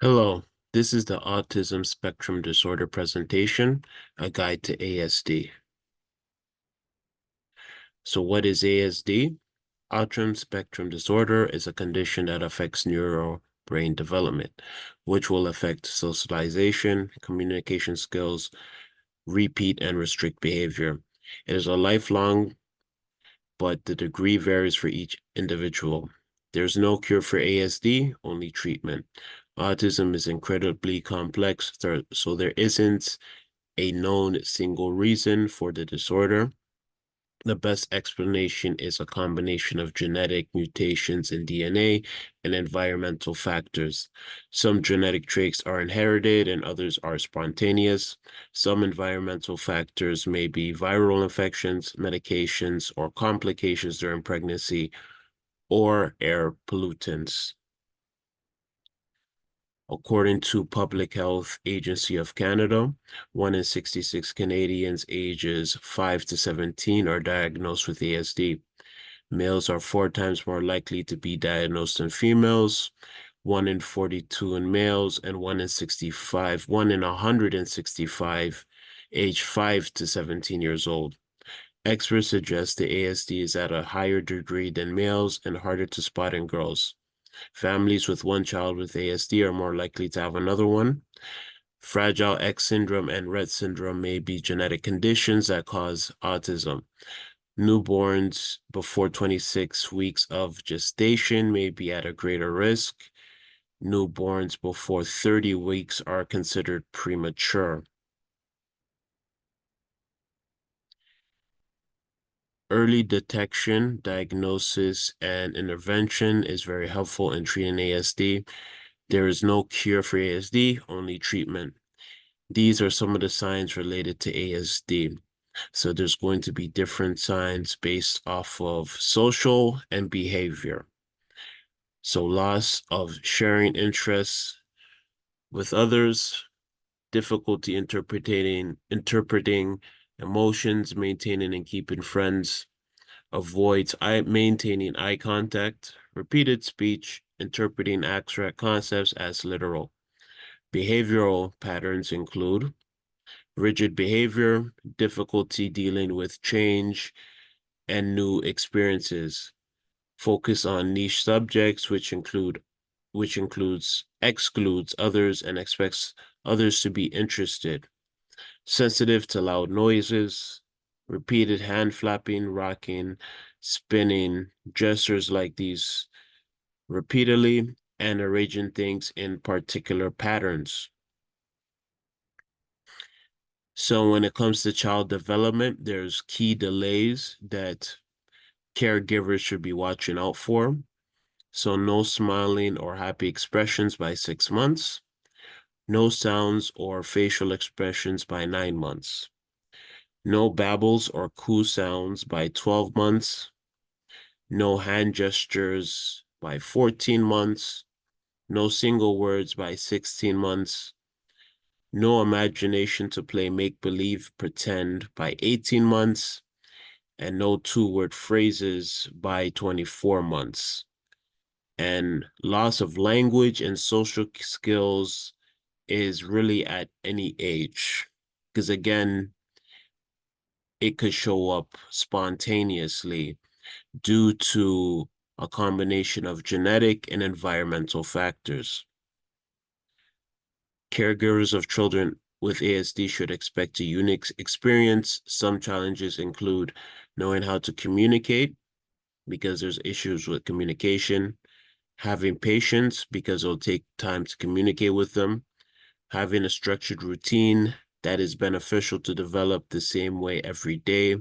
Hello, this is the Autism Spectrum Disorder presentation, a guide to ASD. So what is ASD? Autism Spectrum Disorder is a condition that affects neural brain development, which will affect socialization, communication skills, repeat and restrict behavior. It is a lifelong, but the degree varies for each individual. There's no cure for ASD, only treatment. Autism is incredibly complex, so there isn't a known single reason for the disorder. The best explanation is a combination of genetic mutations in DNA and environmental factors. Some genetic traits are inherited and others are spontaneous. Some environmental factors may be viral infections, medications, or complications during pregnancy, or air pollutants. According to Public Health Agency of Canada, 1 in 66 Canadians ages 5 to 17 are diagnosed with ASD. Males are 4 times more likely to be diagnosed than females, 1 in 42 in males, and 1 in 65, 1 in 165 age 5 to 17 years old. Experts suggest the ASD is at a higher degree than males and harder to spot in girls. Families with one child with ASD are more likely to have another one. Fragile X syndrome and Rett syndrome may be genetic conditions that cause autism. Newborns before 26 weeks of gestation may be at a greater risk. Newborns before 30 weeks are considered premature. Early detection, diagnosis, and intervention is very helpful in treating ASD. There is no cure for ASD, only treatment. These are some of the signs related to ASD. So there's going to be different signs based off of social and behavior. So loss of sharing interests with others, difficulty interpreting emotions, maintaining and keeping friends, avoids maintaining eye contact, repeated speech, interpreting abstract concepts as literal. Behavioral patterns include rigid behavior, difficulty dealing with change and new experiences, focus on niche subjects, which excludes others and expects others to be interested, sensitive to loud noises, repeated hand flapping, rocking, spinning, gestures like these repeatedly, and arranging things in particular patterns. So when it comes to child development, there's key delays that caregivers should be watching out for. So no smiling or happy expressions by 6 months, no sounds or facial expressions by 9 months, no babbles or coo sounds by 12 months, no hand gestures by 14 months, no single words by 16 months, no imagination to play make-believe pretend by 18 months, and no two-word phrases by 24 months. And loss of language and social skills is really at any age. Because again, it could show up spontaneously due to a combination of genetic and environmental factors. Caregivers of children with ASD should expect a unique experience. Some challenges include knowing how to communicate, because there's issues with communication, having patience because it'll take time to communicate with them, having a structured routine that is beneficial to develop the same way every day,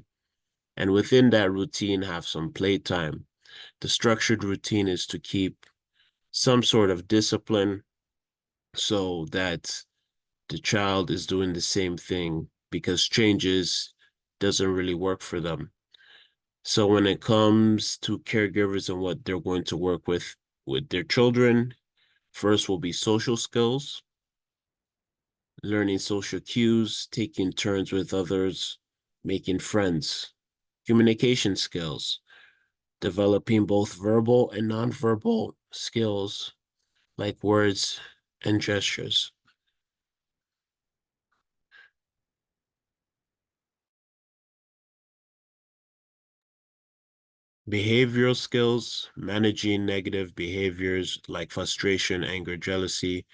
and within that routine, have some playtime. The structured routine is to keep some sort of discipline so that the child is doing the same thing, because changes doesn't really work for them. So when it comes to caregivers and what they're going to work with their children, first will be social skills, learning social cues, taking turns with others, making friends, communication skills, developing both verbal and nonverbal skills like words and gestures. Behavioral skills, managing negative behaviors like frustration, anger, jealousy,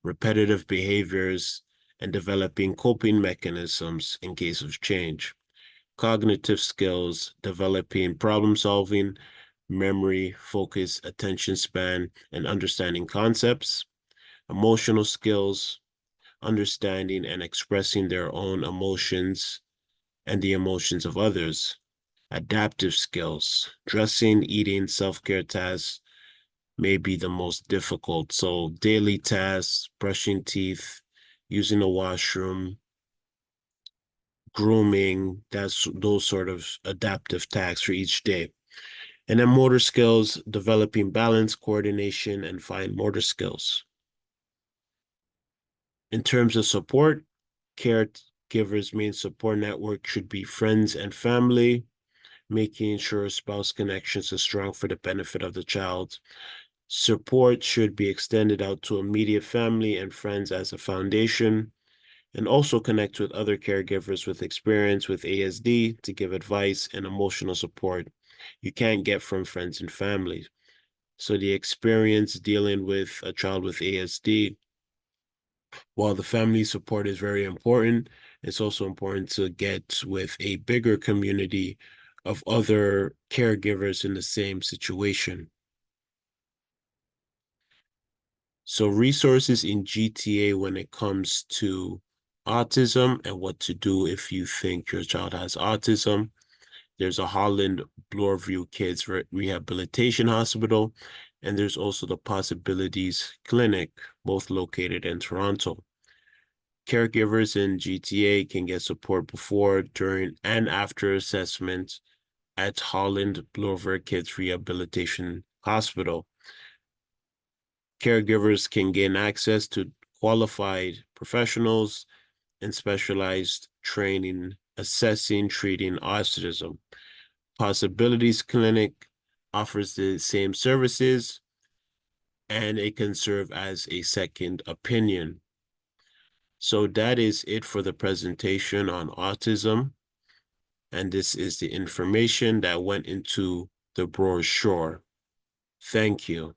repetitive behaviors, and developing coping mechanisms in case of change. Cognitive skills, developing problem solving, memory, focus, attention span, and understanding concepts. Emotional skills, understanding and expressing their own emotions and the emotions of others. Adaptive skills, dressing, eating, self-care tasks may be the most difficult. So daily tasks, brushing teeth, using the washroom, grooming, that's those sort of adaptive tasks for each day. And then motor skills, developing balance, coordination, and fine motor skills. In terms of support, caregivers' main support network should be friends and family, making sure spouse connections are strong for the benefit of the child. Support should be extended out to immediate family and friends as a foundation, and also connect with other caregivers with experience with ASD to give advice and emotional support you can't get from friends and family. So the experience dealing with a child with ASD, while the family support is very important, it's also important to get with a bigger community of other caregivers in the same situation. So resources in GTA when it comes to autism and what to do if you think your child has autism. There's a Holland Bloorview Kids Rehabilitation Hospital, and there's also the Possibilities Clinic, both located in Toronto. Caregivers in GTA can get support before, during, and after assessment at Holland Bloorview Kids Rehabilitation Hospital. Caregivers can gain access to qualified professionals and specialized training assessing, treating autism. Possibilities Clinic offers the same services and it can serve as a second opinion. So that is it for the presentation on autism. And this is the information that went into the brochure. Thank you.